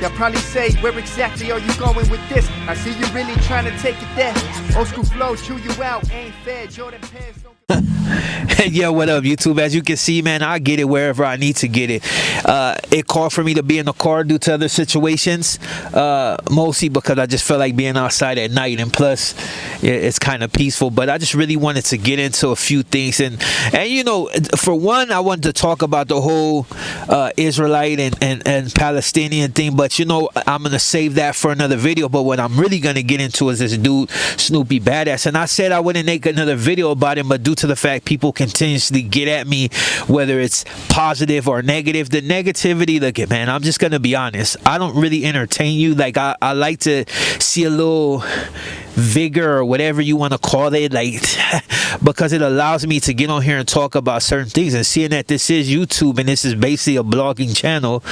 They'll probably say, where exactly are you going with this? I see you really trying to take it there. Old school flow, chew you out, ain't fair. Jordan pants don't... Yo, what up, YouTube? As you can see, man, I get it wherever I need to get it. It called for me to be in the car due to other situations, mostly because I just felt like being outside at night, and plus it's kind of peaceful. But I just really wanted to get into a few things, and you know, for one, I wanted to talk about the whole Israelite and Palestinian thing, but you know, I'm gonna save that for another video. But what I'm really gonna get into is this dude Snoopy Badass, and I said I wouldn't make another video about him, but due to the fact people continuously get at me, whether it's positive or negative, the negativity, look at, man, I'm just gonna be honest, I don't really entertain you. Like I like to see a little vigor or whatever you want to call it, like because it allows me to get on here and talk about certain things. And seeing that this is YouTube and this is basically a blogging channel,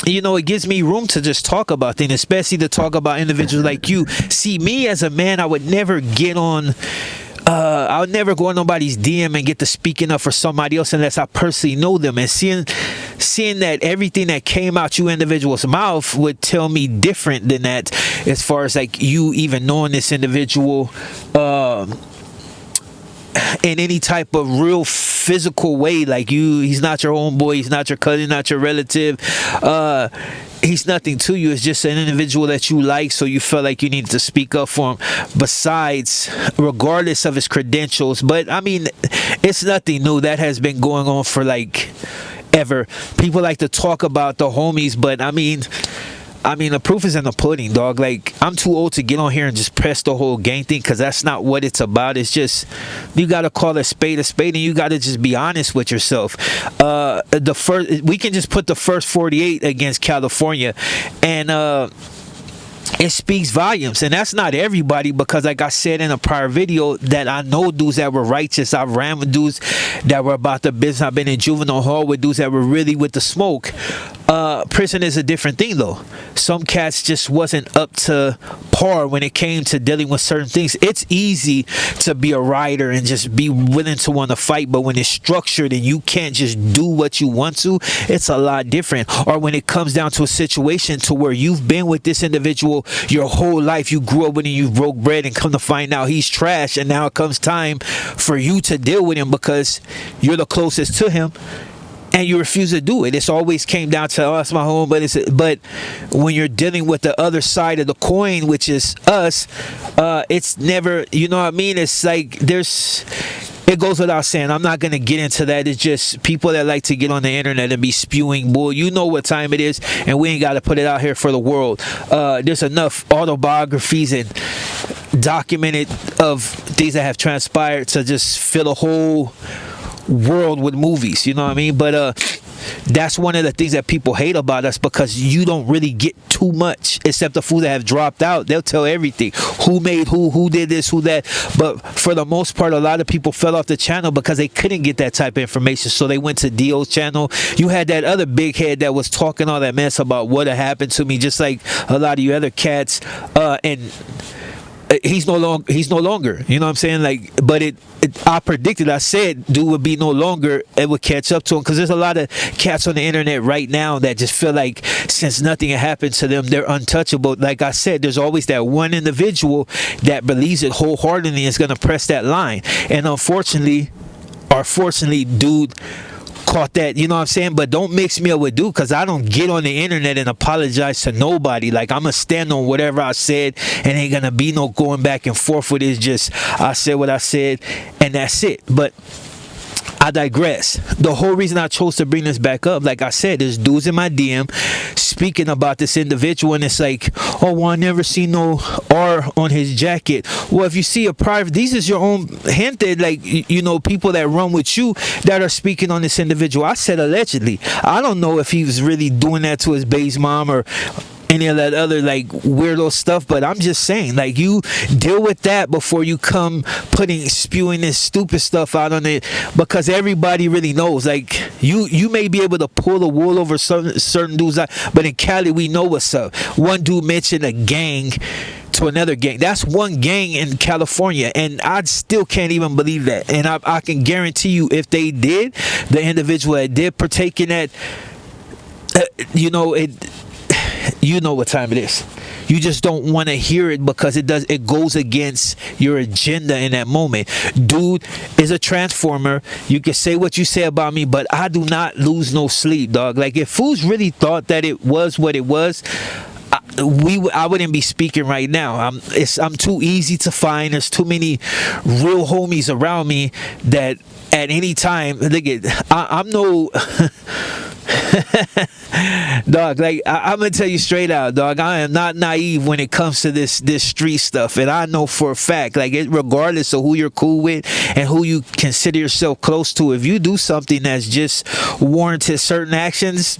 you know, it gives me room to just talk about things, especially to talk about individuals like you. See, me as a man, I would never get on I would never go on nobody's DM and get to speaking up for somebody else unless I personally know them. And seeing that everything that came out you individual's mouth would tell me different than that, as far as like you even knowing this individual in any type of real physical way. Like he's not your homeboy, he's not your cousin, not your relative. He's nothing to you. It's just an individual that you like, so you felt like you needed to speak up for him. Besides, regardless of his credentials, but I mean, it's nothing new. That has been going on for like ever. People like to talk about the homies, but I mean, the proof is in the pudding, dog. Like, I'm too old to get on here and just press the whole gang thing, because that's not what it's about. It's just, you got to call a spade, and you got to just be honest with yourself. We can just put the first 48 against California, and it speaks volumes. And that's not everybody, because like I said in a prior video, that I know dudes that were righteous. I've ran with dudes that were about the business. I've been in juvenile hall with dudes that were really with the smoke. Prison is a different thing though. Some cats just wasn't up to par when it came to dealing with certain things. It's easy to be a rider and just be willing to want to fight, but when it's structured and you can't just do what you want to, it's a lot different. Or when it comes down to a situation to where you've been with this individual your whole life, you grew up with him, you broke bread, and come to find out he's trash, and now it comes time for you to deal with him because you're the closest to him, and you refuse to do it. It's always came down to, oh, that's my home, but when you're dealing with the other side of the coin, which is us, it's never, you know what I mean? It's like it goes without saying. I'm not going to get into that. It's just people that like to get on the internet and be spewing bull. You know what time it is, and we ain't got to put it out here for the world. There's enough autobiographies and documented of things that have transpired to just fill a whole world with movies, you know what I mean? But that's one of the things that people hate about us, because you don't really get too much, except the fools that have dropped out. They'll tell everything, who made who did this, who that. But for the most part, a lot of people fell off the channel because they couldn't get that type of information, so they went to Dio's channel. You had that other big head that was talking all that mess about what had happened to me, just like a lot of you other cats, and he's no longer, you know what I'm saying? Like, but I predicted, I said dude would be no longer, it would catch up to him, because there's a lot of cats on the internet right now that just feel like since nothing had happened to them, they're untouchable. Like I said, there's always that one individual that believes it wholeheartedly and is going to press that line, and unfortunately or fortunately, dude caught that, you know what I'm saying? But don't mix me up with dude, because I don't get on the internet and apologize to nobody. Like, I'm gonna stand on whatever I said, and ain't gonna be no going back and forth with it. It's just, I said what I said, and that's it. But I digress. The whole reason I chose to bring this back up, like I said, there's dudes in my DM speaking about this individual, and it's like, oh, well, I never seen no R on his jacket. Well, if you see a private, these is your own gente, like, you know, people that run with you that are speaking on this individual. I said allegedly. I don't know if he was really doing that to his base mom or any of that other like weirdo stuff, but I'm just saying, like, you deal with that before you come spewing this stupid stuff out on it, because everybody really knows. Like, you may be able to pull the wool over certain dudes, but in Cali we know what's up. One dude mentioned a gang to another gang. That's one gang in California, and I still can't even believe that. And I can guarantee you, if they did, the individual that did partake in that, you know, you know what time it is. You just don't want to hear it because it goes against your agenda in that moment. Dude is a transformer. You can say what you say about me, but I do not lose no sleep, dog. Like, if fools really thought that it was what it was, I wouldn't be speaking right now. I'm too easy to find. There's too many real homies around me that at any time, look at, I'm no dog, like I'm gonna tell you straight out, dog, I am not naive when it comes to this street stuff. And I know for a fact, like, regardless of who you're cool with and who you consider yourself close to, if you do something that's just warranted certain actions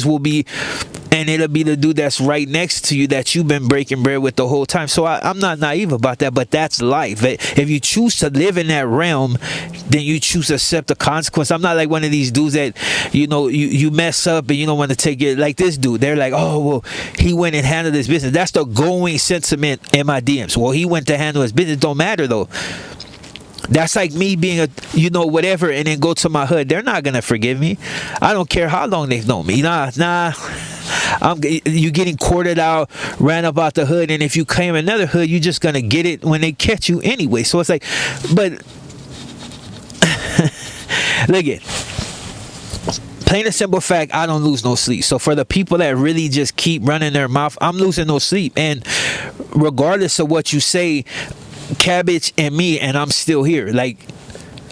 will be, and it'll be the dude that's right next to you that you've been breaking bread with the whole time. So I'm not naive about that, but that's life. If you choose to live in that realm, then you choose to accept the consequence. I'm not like one of these dudes that, you know, you mess up and you don't want to take it. Like this dude, they're like, oh, well, he went and handled his business. That's the going sentiment in my DMs. Well, he went to handle his business. Don't matter though. That's like me being a, you know, whatever, and then go to my hood. They're not gonna forgive me. I don't care how long they've known me. Nah. You getting courted out, ran up out the hood, and if you claim another hood, you're just gonna get it when they catch you anyway. So it's like, but look it. Plain and simple fact, I don't lose no sleep. So for the people that really just keep running their mouth, I'm losing no sleep. And regardless of what you say, Cabbage and me, and I'm still here. Like,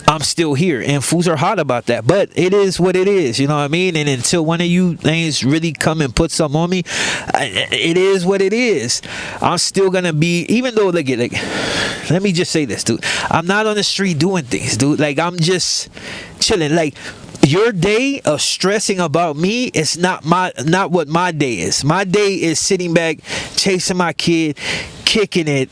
I'm still here, and fools are hot about that. But it is what it is, you know what I mean? And until one of you things really come and put something on me, it is what it is. I'm still gonna be, even though, like, let me just say this, dude. I'm not on the street doing things, dude. Like, I'm just chilling. Like, your day of stressing about me is not what my day is. My day is sitting back, chasing my kid, kicking it,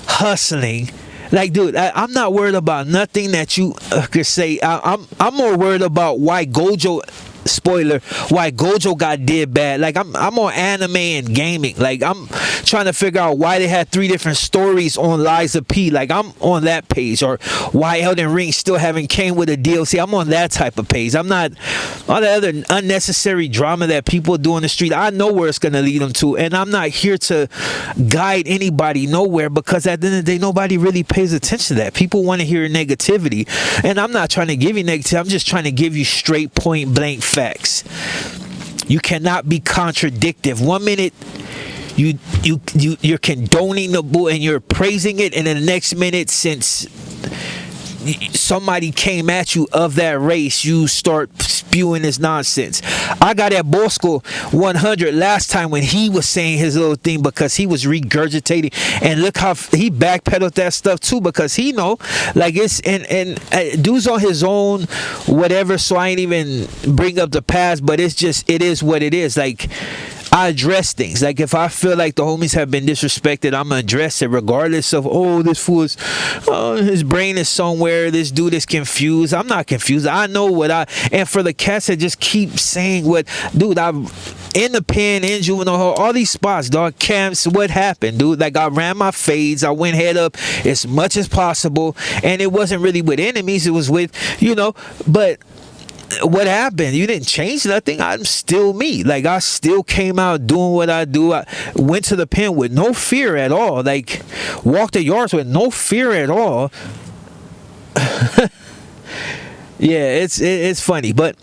hustling. Like, dude, I'm not worried about nothing that you could say. I'm more worried about why Gojo, spoiler, why Gojo did bad. Like, I'm on anime and gaming. Like, I'm trying to figure out why they had 3 different stories on Liza P. Like, I'm on that page. Or why Elden Ring still haven't came with a DLC. I'm on that type of page. I'm not all the other unnecessary drama that people do on the street. I know where it's going to lead them to, and I'm not here to guide anybody nowhere, because at the end of the day, nobody really pays attention to that. People want to hear negativity, and I'm not trying to give you negativity. I'm just trying to give you straight, point blank facts. You cannot be contradictive. 1 minute you're condoning the bull and you're praising it, and then the next minute, since somebody came at you of that race, you start spewing this nonsense. I got at Bosco 100 last time when he was saying his little thing, because he was regurgitating, and look how he backpedaled that stuff too, because he know, like, it's and dude's on his own, whatever. So I ain't even bring up the past, but it's just, it is what it is. Like, I address things. Like, if I feel like the homies have been disrespected, I'm gonna address it, regardless of, oh, this fool is, his brain is somewhere, this dude is confused. I'm not confused. I know and for the cats that just keep saying what, dude, I'm in the pen, in juvenile hall, all these spots, dog, camps, what happened, dude? Like, I ran my fades, I went head up as much as possible, and it wasn't really with enemies, it was with, you know, but what happened? You didn't change nothing. I'm still me. Like, I still came out doing what I do. I went to the pen with no fear at all. Like, walked the yards with no fear at all. Yeah, it's funny, but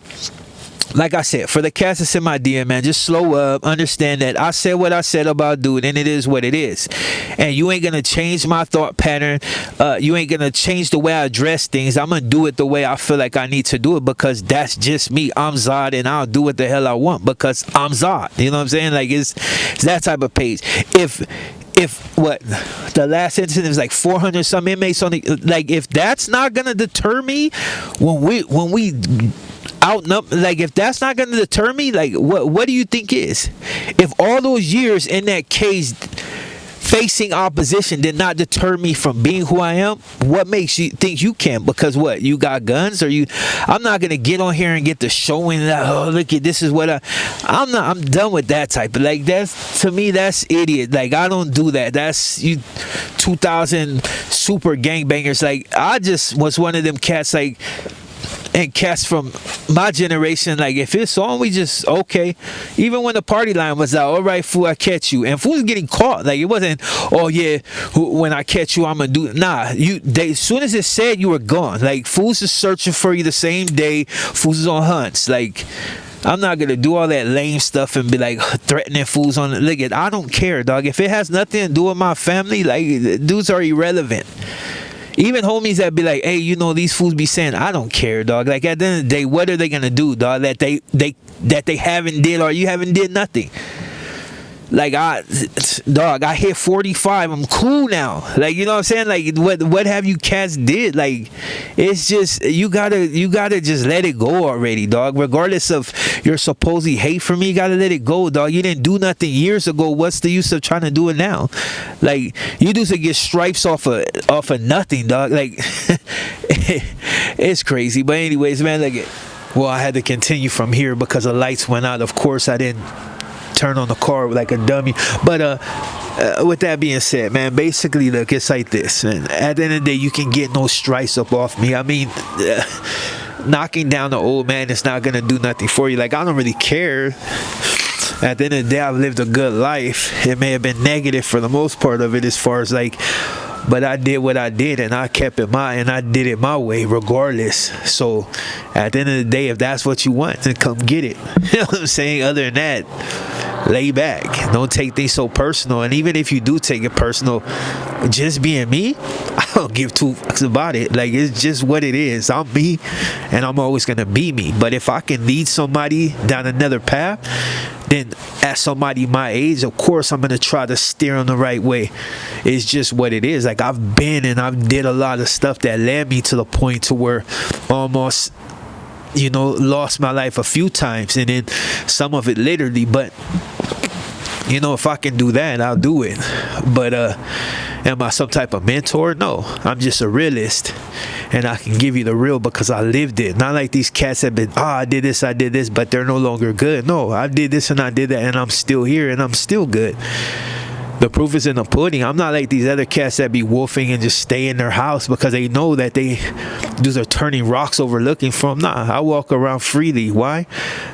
like I said, for the cats that's in my DM, man, just slow up. Understand that I said what I said about dude, and it is what it is. And you ain't gonna change my thought pattern. You ain't gonna change the way I address things. I'm gonna do it the way I feel like I need to do it, because that's just me. I'm Zod, and I'll do what the hell I want because I'm Zod. You know what I'm saying? Like, it's that type of page. If what the last incident is like 400 some inmates on the, like, if that's not gonna deter me when we outnumber, like, if that's not gonna deter me, like, what do you think is? If all those years in that cage facing opposition did not deter me from being who I am, what makes you think you can? Because what, you got guns? Or you, I'm not gonna get on here and get the showing that, oh, look at this is what I'm done with that type of, like, that's, to me, that's idiot. Like, I don't do that. That's you 2000 super gangbangers. Like, I just was one of them cats, like, and cats from my generation, like if it's on, we just okay. Even when the party line was out, all right, fool, I catch you, and fool was getting caught. Like it wasn't, oh yeah, when I catch you, I'm gonna do. Nah, as soon as it said, you were gone. Like fools is searching for you the same day. Fools is on hunts. Like I'm not gonna do all that lame stuff and be like threatening fools on it. Look, I don't care, dog. If it has nothing to do with my family, like dudes are irrelevant. Even homies that be like, hey, you know, these fools be saying, I don't care, dog. Like at the end of the day, what are they gonna do, dog? That they haven't did, or you haven't did nothing. Like I hit 45. I'm cool now. Like, you know what I'm saying? Like what have you cats did? Like it's just you gotta just let it go already, dog. Regardless of your supposed hate for me, you gotta let it go, dog. You didn't do nothing years ago. What's the use of trying to do it now? Like you do to get stripes off of nothing, dog. Like it's crazy. But anyways, man, like well, I had to continue from here because the lights went out. Of course I didn't turn on the car like a dummy. But with that being said, man, basically look, it's like this, man. At the end of the day, you can get no stripes up off me. I mean, knocking down the old man is not gonna do nothing for you. Like I don't really care. At the end of the day, I've lived a good life. It may have been negative for the most part of it, as far as like, but I did what I did, and I kept it I did it my way regardless. So at the end of the day, if that's what you want, then come get it. You know what I'm saying? Other than that, lay back. Don't take things so personal. And even if you do take it personal, just being me, I don't give two fucks about it. Like it's just what it is. I'm me, and I'm always gonna be me. But if I can lead somebody down another path, then as somebody my age, of course I'm gonna try to steer on the right way. It's just what it is. Like I've been and I've did a lot of stuff that led me to the point to where almost, you know, lost my life a few times, and then some of it literally. But you know, if I can do that, I'll do it. But am I some type of mentor? No, I'm just a realist, and I can give you the real because I lived it. Not like these cats have been, I did this, but they're no longer good. No, I did this and I did that, and I'm still here, and I'm still good. The proof is in the pudding. I'm not like these other cats that be wolfing and just stay in their house because they know that dudes are turning rocks over looking for them. Nah, I walk around freely. Why?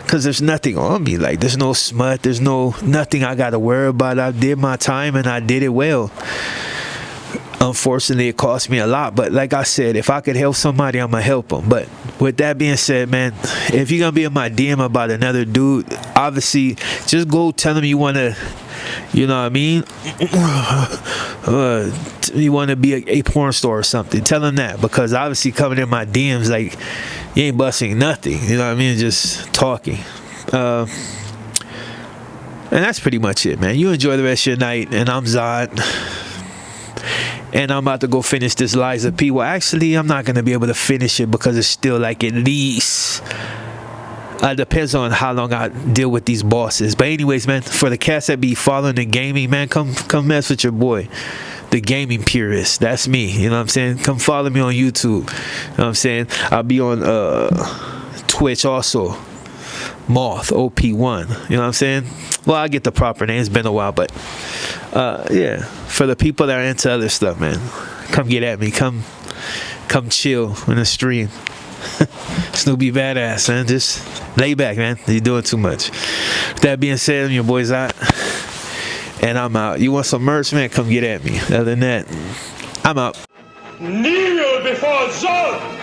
Because there's nothing on me. Like there's no smut. There's nothing I got to worry about. I did my time and I did it well. Unfortunately, it cost me a lot. But like I said, if I could help somebody, I'm going to help them. But with that being said, man, if you're going to be in my DM about another dude, obviously, just go tell him you want to, you know what I mean? You want to be a porn star or something. Tell him that, because obviously coming in my DMs, like, you ain't busting nothing. You know what I mean? Just talking. And that's pretty much it, man. You enjoy the rest of your night. And I'm Zod. And I'm about to go finish this Liza P. Well, actually, I'm not going to be able to finish it because it's still like at least... depends on how long I deal with these bosses. But anyways, man, for the cats that be following the gaming, man, come mess with your boy, the gaming purist. That's me. You know what I'm saying? Come follow me on YouTube. You know what I'm saying? I'll be on Twitch also. Moth OP1. You know what I'm saying? Well, I get the proper name. It's been a while, but yeah. For the people that are into other stuff, man, come get at me. Come chill in the stream. Snoopy badass, man. Just lay back, man. You're doing too much. With that being said, I'm your boy Zot, and I'm out. You want some merch, man? Come get at me. Other than that, I'm out. Kneel before Zod!